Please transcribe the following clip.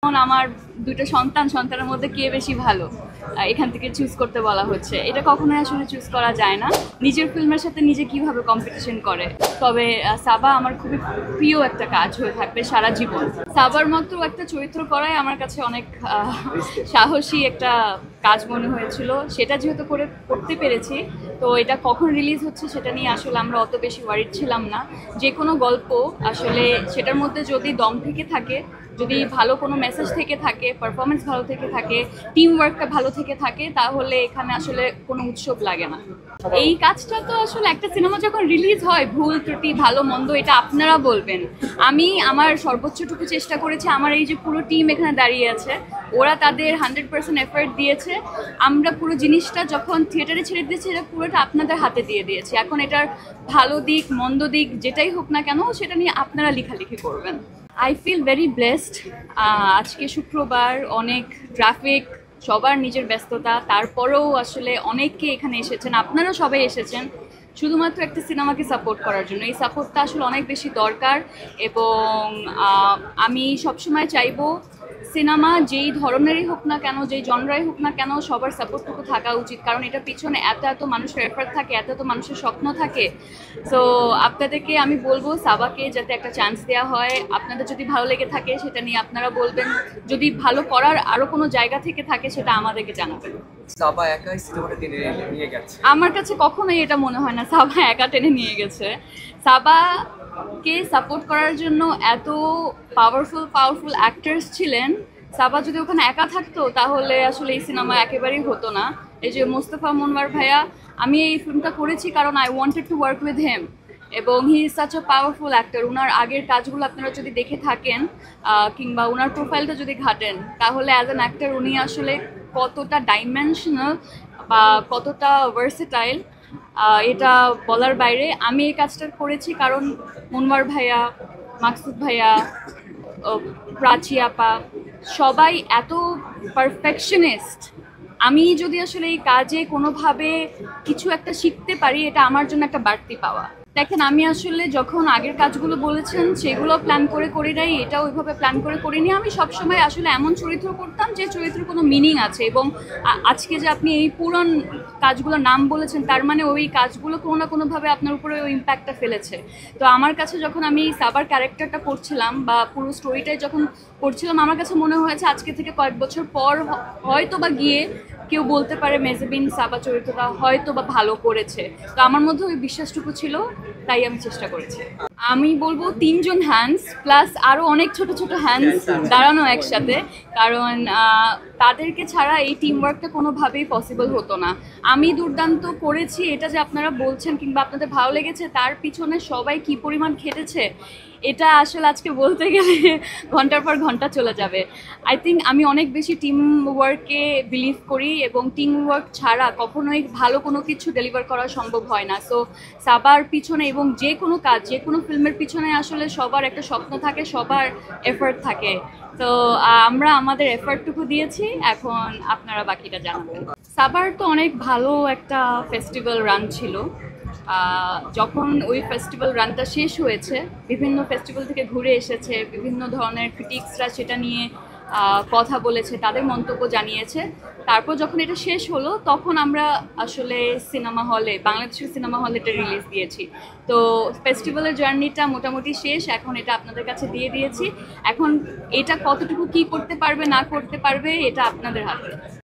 আমার দুটো সন্তানের মধ্যে কে বেশি ভালো এখান থেকে চুজ করতে বলা হচ্ছে। এটা কখনোই আসলে চুজ করা যায় না, নিজের ফিল্মের সাথে নিজে কিভাবে কম্পিটিশন করে। তবে সাবা আমার খুবই প্রিয় একটা কাজ হয়ে থাকবে সারা জীবন। সাবার মতো একটা চরিত্র করাই আমার কাছে অনেক সাহসী একটা কাজ মনে হয়েছিল। সেটা যেহেতু করতে পেরেছি, তো এটা কখন রিলিজ হচ্ছে সেটা নিয়ে আসলে আমরা অত বেশি ওয়ারিড ছিলাম না। যে কোনো গল্প আসলে সেটার মধ্যে যদি দম থেকে থাকে, যদি ভালো কোনো মেসেজ থেকে থাকে, পারফরমেন্স ভালো থেকে থাকে, টিম ওয়ার্কটা ভালো থেকে থাকে, তাহলে এখানে আসলে কোনো উৎসব লাগে না। এই কাজটা তো আসলে একটা সিনেমা যখন রিলিজ হয়, ভুল ত্রুটি ভালো মন্দ এটা আপনারা বলবেন। আমি আমার সর্বোচ্চটুকু চেষ্টা করেছি। আমার এই যে পুরো টিম এখানে দাঁড়িয়ে আছে, ওরা তাদের 100% এফর্ট দিয়েছে। আমরা পুরো জিনিসটা যখন থিয়েটারে ছেড়ে দিয়েছি, এটা পুরোটা আপনাদের হাতে দিয়ে দিয়েছি। এখন এটার ভালো দিক মন্দ দিক যেটাই হোক না কেন, সেটা নিয়ে আপনারা লেখালেখি করবেন। I feel very blessed. আজকে শুক্রবার, অনেক ট্রাফিক, সবার নিজের ব্যস্ততা, তারপরেও আসলে অনেকে এখানে এসেছেন, আপনারা সবাই এসেছেন শুধুমাত্র একটা সিনেমাকে সাপোর্ট করার জন্য। এই সাপোর্টটা আসলে অনেক বেশি দরকার এবং আমি সবসময় চাইবো সিনেমা যেই ধরনেরই হোক না কেন, যেই জনরাই হোক না কেন, সবার সাপোর্টটুকু থাকা উচিত। কারণ এটা পিছনে এত এত মানুষের এফর্ট থাকে, এত এত মানুষের স্বপ্ন থাকে। সো আপনাদেরকে আমি বলবো সাবাকে যাতে একটা চান্স দেওয়া হয়। আপনাদের যদি ভালো লেগে থাকে সেটা নিয়ে আপনারা বলবেন, যদি ভালো করার আরো কোনো জায়গা থেকে থাকে সেটা আমাদেরকে জানাবেন। সাবা একাই সিনেমাটা টেনে নিয়ে গেছে? আমার কাছে কখনোই এটা মনে হয় না সাবা একা টেনে নিয়ে গেছে। সাবাকে সাপোর্ট করার জন্য এত পাওয়ারফুল অ্যাক্টার্স ছিলেন। সাবা যদি ওখানে একা থাকতো তাহলে আসলে এই সিনেমা একেবারেই হতো না। এই যে মোস্তফা মনওয়ার ভাইয়া, আমি এই ফিল্মটা করেছি কারণ I wanted to work with him, এবং he is such a powerful actor. ওনার আগের কাজগুলো আপনারা যদি দেখে থাকেন কিংবা ওনার প্রোফাইলটা যদি ঘাটেন, তাহলে অ্যাজ অ্যান অ্যাক্টর উনি আসলে কতটা ডাইমেনশনাল বা কতটা ভার্সেটাইল এটা বলার বাইরে। আমি এই কাজটা করেছি কারণ মনওয়ার ভাইয়া, মাকসুদ ভাইয়া, প্রাচী আপা সবাই এত পারফেকশনিস্ট। আমি যদি আসলে এই কাজে কোনোভাবে কিছু একটা শিখতে পারি, এটা আমার জন্য একটা বাড়তি পাওয়া। দেখেন, আমি আসলে যখন আগের কাজগুলো বলেছেন সেগুলো প্ল্যান করে করি নাই, এটা ওইভাবে প্ল্যান করে করিনি। আমি সবসময় আসলে এমন চরিত্র করতাম যে চরিত্রের কোনো মিনিং আছে, এবং আজকে যে আপনি এই পুরান কাজগুলোর নাম বলেছেন, তার মানে ওই কাজগুলো কোনো না কোনোভাবে আপনার উপরে ওই ইম্প্যাক্টটা ফেলেছে। তো আমার কাছে যখন আমি সাবার ক্যারেক্টারটা করছিলাম বা পুরো স্টোরিটাই যখন করছিলাম, আমার কাছে মনে হয়েছে আজকে থেকে কয়েক বছর পর হয়তো বা গিয়ে কেউ বলতে পারে মেহজাবিন সাবা চরিত্রটা হয়তো বা ভালো করেছে। তো আমার মধ্যে ওই বিশ্বাসটুকু ছিল, তাই আমি চেষ্টা করেছি। আমি বলবো 3 জন হ্যান্ডস প্লাস আরও অনেক ছোট ছোট হ্যান্ডস দাঁড়ানো একসাথে, কারণ তাদেরকে ছাড়া এই টিম ওয়ার্কটা কোনোভাবেই পসিবল হতো না। আমি দুর্দান্ত করেছি এটা যে আপনারা বলছেন কিংবা আপনাদের ভালো লেগেছে, তার পিছনে সবাই কি পরিমাণ খেটেছে এটা আসলে আজকে বলতে গেলে ঘন্টার পর ঘন্টা চলে যাবে। আই থিঙ্ক আমি অনেক বেশি টিম ওয়ার্কে বিলিভ করি, এবং টিম ওয়ার্ক ছাড়া কখনোই ভালো কোনো কিছু ডেলিভার করা সম্ভব হয় না। সো সাবার পিছনে এবং যে কোনো কাজ, যে কোনো ফিল্মের পিছনে আসলে সবার একটা স্বপ্ন থাকে, সবার এফর্ট থাকে। তো আমরা আমাদের এফর্টটুকু দিয়েছি, এখন আপনারা বাকিটা জানাবেন। সাবার তো অনেক ভালো একটা ফেস্টিভ্যাল রান ছিল। যখন ওই ফেস্টিভ্যাল রানটা শেষ হয়েছে, বিভিন্ন ফেস্টিভ্যাল থেকে ঘুরে এসেছে, বিভিন্ন ধরনের ক্রিটিক্সরা সেটা নিয়ে কথা বলেছে, তাদের মন্তব্য জানিয়েছে। তারপর যখন এটা শেষ হলো, তখন আমরা আসলে সিনেমা হলে, বাংলাদেশের সিনেমা হলে এটা রিলিজ দিয়েছি। তো ফেস্টিভ্যালের জার্নিটা মোটামুটি শেষ, এখন এটা আপনাদের কাছে দিয়ে দিয়েছি। এখন এটা কতটুকু কি করতে পারবে না করতে পারবে এটা আপনাদের হাতে।